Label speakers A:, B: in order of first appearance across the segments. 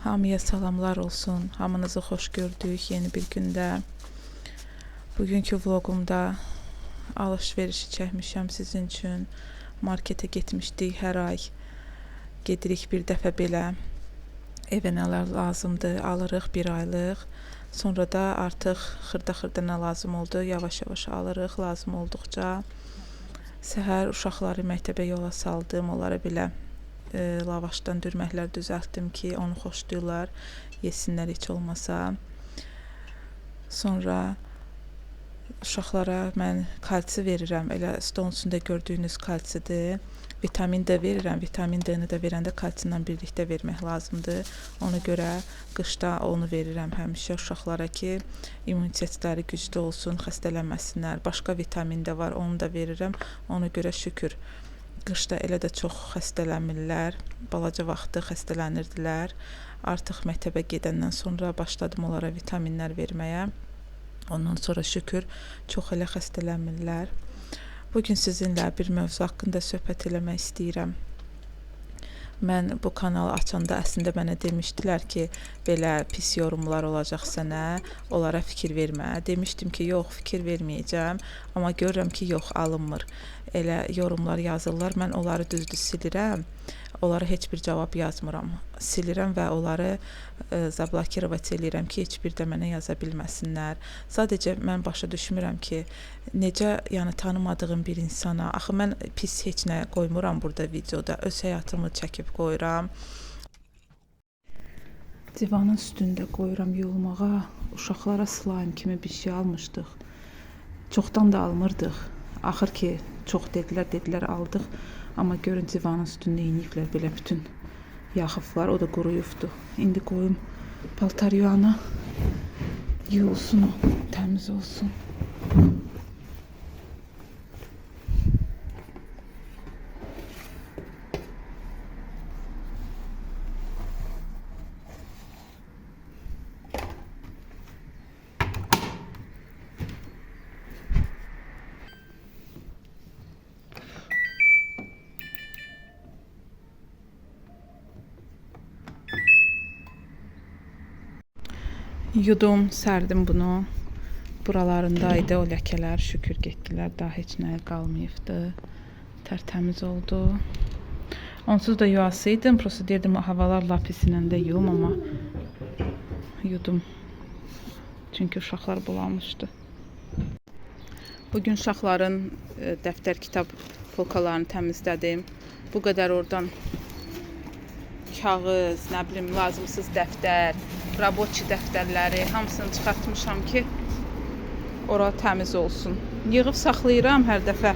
A: Hamıya salamlar olsun. Hamınızı xoş gördük yeni bir gündə. Bugünkü vlogumda alış-verişi çəkmişəm sizin üçün. Marketə getmişdik hər ay. Gedirik bir dəfə belə. Evə nələr lazımdır, alırıq bir aylıq. Sonra da artıq xırda-xırda nə lazım oldu, yavaş-yavaş alırıq lazım olduqca. Səhər uşaqları məktəbə yola saldım, onlara belə lavaşdan dürməklər düzəltdim ki, onu xoşlayırlar, yesinlər heç olmasa. Sonra uşaqlara mən kalsi verirəm, elə stolun üstündə gördüyünüz kalsidir. Vitamin D verirəm, vitamin D-ni də verəndə kalsilə birlikdə vermək lazımdır. Ona görə qışda onu verirəm həmişə uşaqlara ki, immunitetləri güclü olsun, xəstələnməsinlər. Başqa vitamin də var, onu da verirəm. Ona görə şükür. Qışda elə də çox xəstələnmirlər, balaca vaxtı xəstələnirdilər. Artıq məktəbə gedəndən sonra başladım onlara vitaminlər verməyə. Ondan sonra şükür çox elə xəstələnmirlər. Bugün sizinlə bir mövzu haqqında söhbət eləmək istəyirəm. Mən bu kanalı açanda əslində mənə demişdilər ki, belə pis yorumlar olacaq sənə, onlara fikir vermə. Demişdim ki, yox, fikir verməyəcəm, amma görürəm ki, yox, alınmır. Elə yorumlar yazırlar, mən onları düzdür silirəm, onlara heç bir cavab yazmıram. Silirəm və onları zablokirovat eləyirəm ki, heç bir də mənə yaza bilməsinlər. Sadəcə mən başa düşmürəm ki, necə yəni tanımadığım bir insana, axı mən pis heç nə qoymuram burada videoda, öz həyatımı çəkib qoyuram. Divanın üstündə qoyuram yuyulmağa, uşaqlara slime kimi bir şey almışdıq. Çoxdan da almırdıq. Axır ki, çox dedilər aldıq. Amma görün divanın üstündə iniyiblər belə bütün yaxıflar, o da quruyubdur. İndi qoyum paltar yuyana yuyulsun o, təmiz olsun. Yudum, sərdim bunu. Buralarındaydı o ləkələr, şükür getdilər, daha heç nə qalmayıbdı. Tərtəmiz oldu. Onsuz da yuyasıydım, prosto deyirdim havalar lap isinə də yuyum, amma yudum. Çünki uşaqlar bulanmışdı. Bugün uşaqların dəftər kitab polkalarını təmizlədim. Bu qədər oradan kağız, nə bilim, lazımsız dəftər, raboçi dəftərləri hamısını çıxartmışam ki, ora təmiz olsun. Yığıb saxlayıram hər dəfə.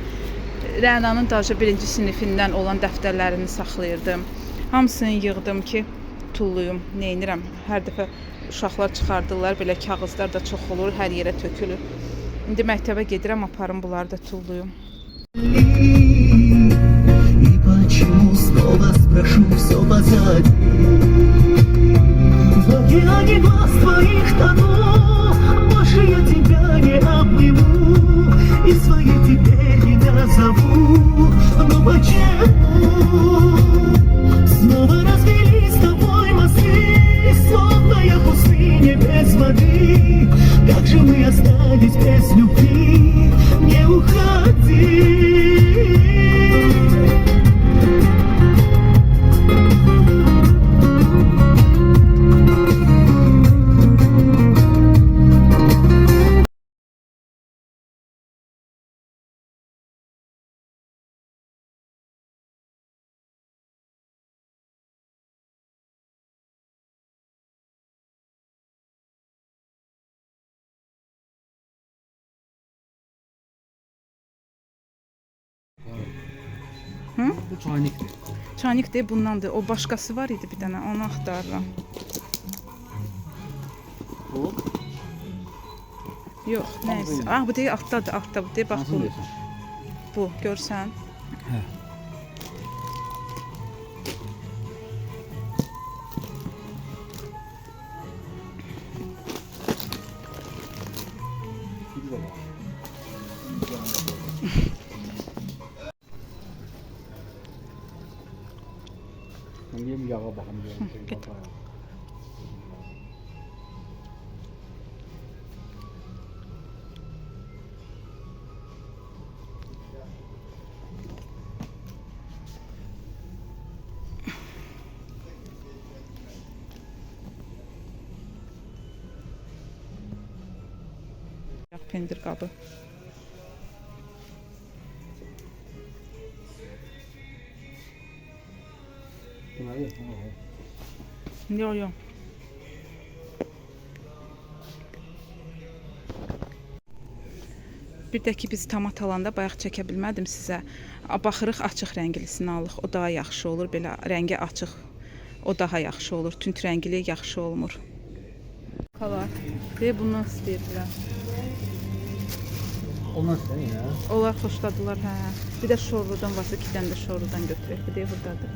A: Rənanın daha birinci sinifindən olan dəftərlərini saxlayırdım. Hamısını yığdım ki, tulluyum. Neynirəm? Hər dəfə uşaqlar çıxardırlar, belə kağızlar da çox olur, hər yerə tökülür. İndi məktəbə gedirəm, aparım bunları da tulluyum.
B: Снова спрошу все позади. В океане глаз твоих тону, больше я тебя не обниму и своей теперь не назову. Но почему снова развели с тобой мосты, словно я в пустыне без воды? Как же мы остались без любви? Не уходи.
A: Hı?
C: Bu çaynikdir.
A: Çaynik de bundandır. O başqası var idi bir dənə, onu axtarıram.
C: Bu?
A: Yox, nəysə. Ah, bu deyil, altdadır, altda bu deyil, bax
C: Nasıl
A: bu.
C: diyorsun?
A: Bu, görsən.
C: He. Ben bir yağa bakayım.
A: Git. pendir qabı. Yo yo. Bir də ki biz tomat alanda bayaq çəkə bilmədim sizə. Baxırıq açıq rənglisini alırıq. O daha yaxşı olur. Belə rəngi açıq. O daha yaxşı olur. Tünd rəngli yaxşı olmur. Kalar. Bundan istəyirlər.
C: Ondan sen ya.
A: Onlar xoşladılar, hə. Bir də şorludan varsa 2 dənə də şorludan götürək. Bir də burdadır.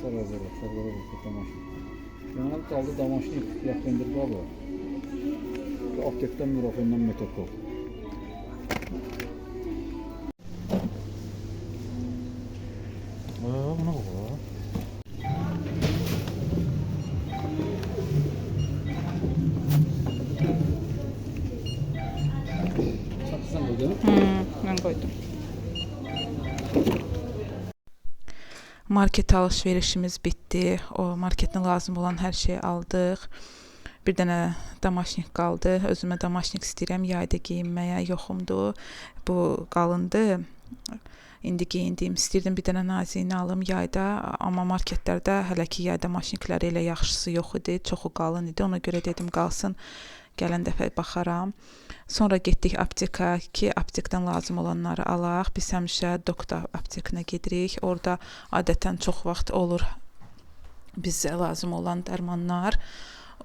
C: Sarazara, sarılara bakıyor damaşın. Yanına kaldı damaşın siyah pendir qabı. Aptekdən Mirafondan Metokol. Buna bak ha. Satırsan koydun?
A: Mən qoydum. Market alış-verişimiz bitdi. O marketin lazım olan hər şeyi aldıq. Bir dənə damaşnik qaldı. Özümə damaşnik istəyirəm yayda geyinməyə, yoxumdur. Bu qalındı. İndi geyindim. İstəyirdim bir dənə naziyini alım yayda, amma marketlərdə hələ ki yayda maşnikləri elə yaxşısı yox idi. Çoxu qalın idi. Ona görə dedim qalsın. Gələn dəfə baxaram. Sonra getdik apteka ki, aptekdən lazım olanları alaq. Biz həmişə doktor aptekinə gedirik. Orada adətən çox vaxt olur bizə lazım olan dərmanlar.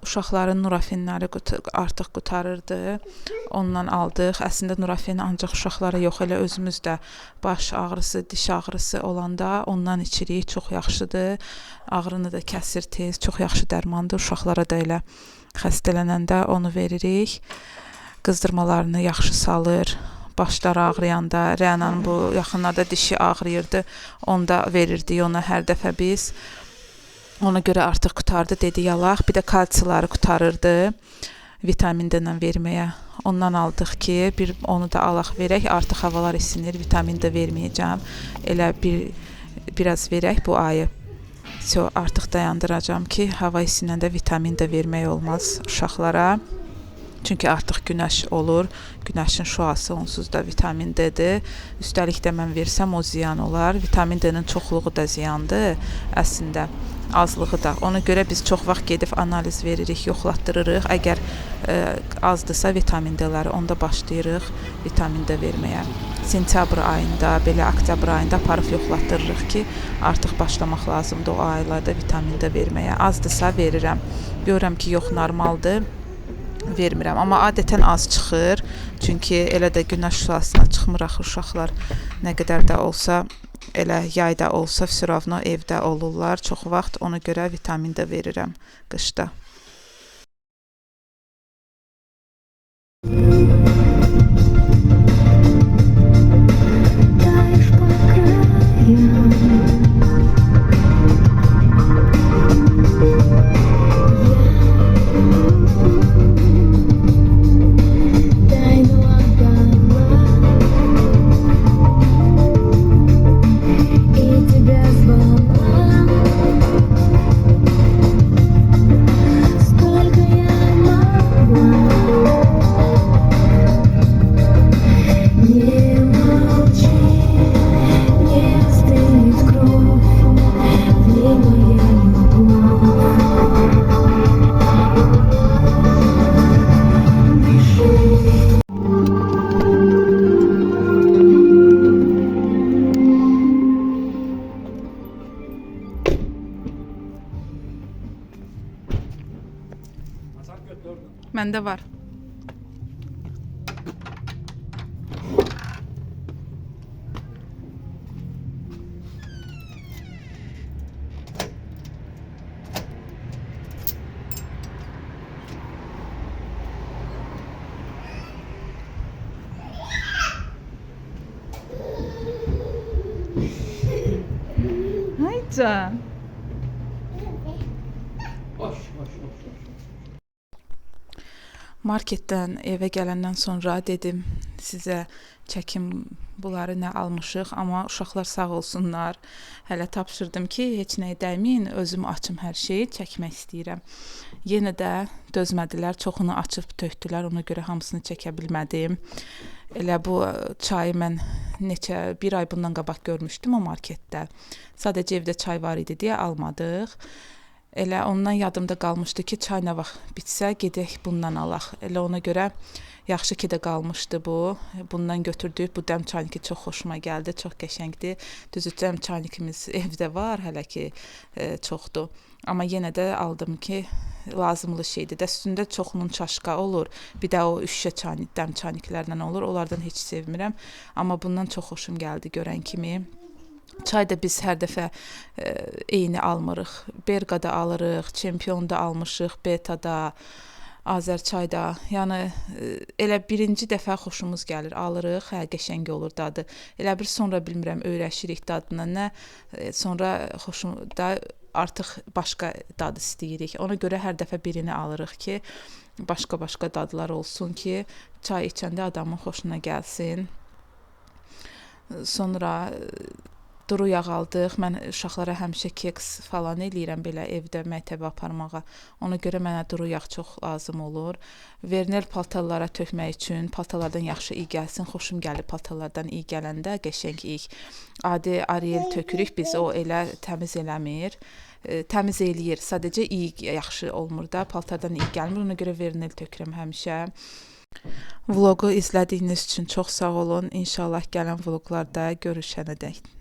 A: Uşaqların nurafinləri artıq qutarırdı. Ondan aldıq. Əslində nurafen ancaq uşaqlara yox, elə özümüz də baş ağrısı, diş ağrısı olanda ondan içirik. Çox yaxşıdır. Ağrını da kəsir tez. Çox yaxşı dərmandır. Uşaqlara da elə xəstələnəndə onu veririk. Qızdırmalarını yaxşı salır. Başları ağrıyanda, Rənanın bu yaxınlarda dişi ağrıyırdı. Onda verirdik ona hər dəfə biz. Ona görə artıq qutardı, dedi yalaq. Bir də kalsiyaları qutarırdı. Vitamin D-lə verməyə. Ondan aldıq ki, onu da alaq verək. Artıq havalar isinir, vitamin D verməyəcəm. Elə biraz verək bu ayı. Artıq dayandıracağım ki, hava isinəndə vitamin D vermək olmaz uşaqlara. Çünki artıq günəş olur. Günəşin şüası onsuz da vitamin D-dir. Üstəlik də mən versəm o ziyan olar. Vitamin D-nin çoxluğu da ziyandır əslində. Azlığı da. Ona görə biz çox vaxt gedib analiz veririk, yoxlatdırırıq. Əgər azdırsa vitamin D-ləri onda başlayırıq vitamin D verməyə. Sentyabr ayında, belə oktyabr ayında aparıb yoxlatdırırıq ki, artıq başlamaq lazımdır o aylarda vitamin D verməyə. Azdırsa verirəm. Görürəm ki, yox normaldır. Vermirəm. Amma adətən az çıxır. Çünki elə də günəş şüasına çıxmıraq uşaqlar. Nə qədər də olsa, elə yayda olsa, vsyoravno evdə olurlar. Çox vaxt ona görə vitamin D verirəm qışda. Məndə var. Ay can.
C: Baş, baş, baş, baş.
A: Marketdən evə gələndən sonra dedim sizə çəkim bunları nə almışıq, amma uşaqlar sağ olsunlar. Hələ tapşırdım ki, heç nəyə dəyməyin, özüm açım hər şeyi, çəkmək istəyirəm. Yenə də dözmədilər, çoxunu açıb tökdülər, ona görə hamısını çəkə bilmədim. Elə bu çayı mən bir ay bundan qabaq görmüşdüm o marketdə. Sadəcə evdə çay var idi deyə almadıq. Elə ondan yadımda qalmışdı ki, çay nə vaxt bitsə gedək bundan alaq. Elə ona görə yaxşı ki də qalmışdı bu. Bundan götürdük. Bu dəm çayniki çox xoşuma gəldi, çox qəşəngdir. Düzü dəm çaynikimiz evdə var, hələ ki çoxdur. Amma yenə də aldım ki, lazımlı şeydir. Üstündə çoxunun çaşqa olur. Bir də o üşə dəm çayniklərdən olur. Onlardan heç sevmirəm. Amma bundan çox xoşum gəldi görən kimi. Çay da biz hər dəfə eyni almırıq. Berqada alırıq, Çempionda almışıq, Beta'da, Azərçayda. Yəni elə birinci dəfə xoşumuz gəlir, alırıq, hə qəşəng olur dadı. Elə bir sonra bilmirəm öyrəşirik dadına nə, sonra xoşumda artıq başqa dad istəyirik. Ona görə hər dəfə birini alırıq ki, başqa dadlar olsun ki, çay içəndə adamın xoşuna gəlsin. Sonra duru yağ aldıq. Mən uşaqlara həmişə keks falan eləyirəm belə evdə məktəbə aparmağa. Ona görə mənə duru yağ çox lazım olur. Vernel paltarlara tökmək üçün, paltarlardan yaxşı iyi gəlsin. Xoşum gəlir paltarlardan iyi gələndə, qəşəng iyi. Adi Ariel tökürük, biz o elə təmiz eləmir. Təmiz eləyir, sadəcə iyi, yaxşı olmur da, paltardan iyi gəlmir. Ona görə Vernel tökürəm həmişə. Vlogu izlədiyiniz üçün çox sağ olun. İnşallah gələn vloqlarda görüşənədək.